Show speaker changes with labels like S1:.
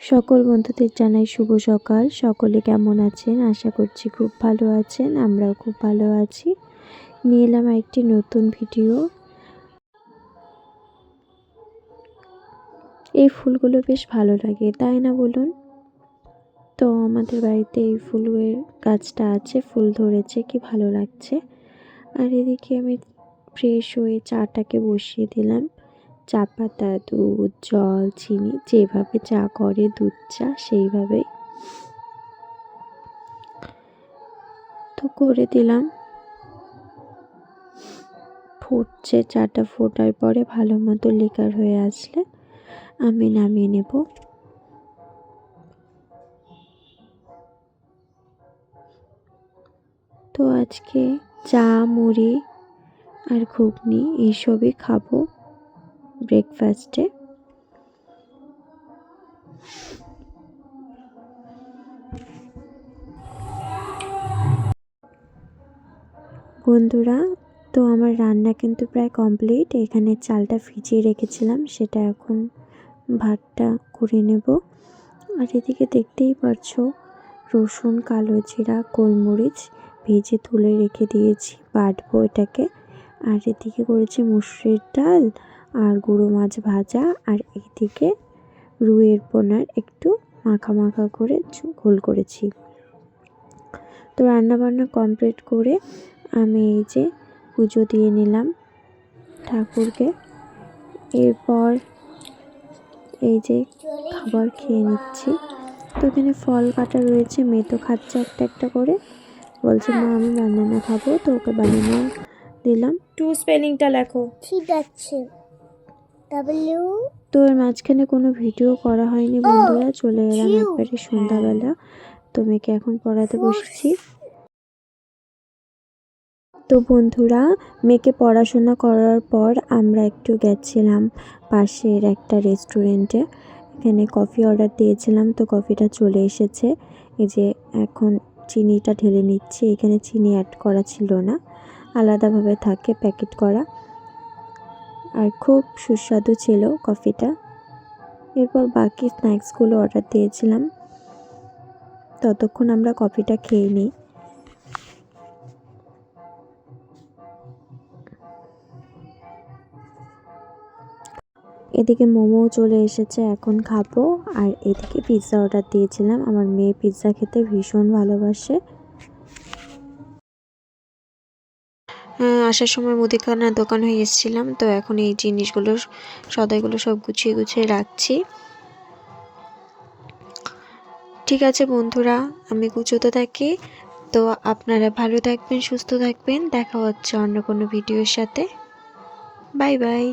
S1: সকল বন্ধুদের জানাই শুভ সকাল। সকলে কেমন আছেন? আশা করছি খুব ভালো আছেন। আমরাও খুব ভালো আছি। নিয়ে এলাম একটি নতুন ভিডিও। এই ফুলগুলো বেশ ভালো লাগে, তাই না বলুন? তো আমাদের বাড়িতে এই ফুলের গাছটা আছে, ফুল ধরেছে, কি ভালো লাগছে। আর এদিকে আমি ফ্রেশ হয়ে চাটাকে বসিয়ে দিলাম। চা পাতা, দুধ, জল, চিনি, যেভাবে চা করে দুধ চা সেইভাবেই তো করে দিলাম। ফুটছে, চাটা ফোটার পরে ভালো মতো লিকার হয়ে আসলে আমি নামিয়ে নেব। তো আজকে চা, মুড়ি আর ঘুগনি এইসবই খাবো ব্রেকফাস্টে। বন্ধুরা, তো আমার রান্না কিন্তু প্রায় কমপ্লিট। এখানে চালটা ভিজিয়ে রেখেছিলাম, সেটা এখন ভাতটা করে নেব। আর এদিকে দেখতেই পারছো রসুন, কালো জিরা, গোলমরিচ ভেজে তুলে রেখে দিয়েছি, বাটবো এটাকে। আর এদিকে করেছি মুসুরির ডাল আর গুঁড়ো মাছ ভাজা। আর এইদিকে রুইয়ের পোনার একটু মাখা মাখা করে ঝোল করেছি। তো রান্নাবান্না কমপ্লিট করে আমি এই যে পুজো দিয়ে নিলাম ঠাকুরকে। এরপর এই যে খাবার খেয়ে নিচ্ছি। তো এখানে ফল কাটা রয়েছে, মেয়ে তো খাচ্ছে একটা একটা করে, বলছে মা আমি বানানা খাবো, তো ওকে বানানা দিলাম। টু স্পেলিংটা লেখো।
S2: ঠিক আছে। ডাব্লিউ।
S1: তো এর মাঝখানে কোনো ভিডিও করা হয়নি বন্ধুরা, চলে এলাম একবারে সন্ধ্যাবেলা। তো মেয়েকে এখন পড়াতে বসেছি। তো বন্ধুরা, মেয়েকে পড়াশোনা করার পর আমরা একটু গেছিলাম পাশের একটা রেস্টুরেন্টে। এখানে কফি অর্ডার দিয়েছিলাম, তো কফিটা চলে এসেছে। এই যে এখন চিনিটা ঢেলে নিচ্ছি। এখানে চিনি অ্যাড করা ছিল না, আলাদাভাবে থাকে প্যাকেট করা। আর খুব সুস্বাদু ছিল কফিটা। এরপর বাকি স্ন্যাক্সগুলো অর্ডার দিয়েছিলাম, ততক্ষণ আমরা কফিটা খেয়ে নিই। এদিকে মোমোও চলে এসেছে, এখন খাবো। আর এদিকে পিৎজা অর্ডার দিয়েছিলাম, আমার মেয়ে পিৎজা খেতে ভীষণ ভালোবাসে। আসার সময় মুদিখানার দোকান হয়ে এসেছিলাম, তো এখন এই জিনিসগুলো সদাইগুলো সব গুছিয়ে গুছিয়ে রাখছি। ঠিক আছে বন্ধুরা, আমি গুছোতে থাকি। তো আপনারা ভালো থাকবেন, সুস্থ থাকবেন। দেখা হচ্ছে অন্য কোনো ভিডিওর সাথে। Bye bye.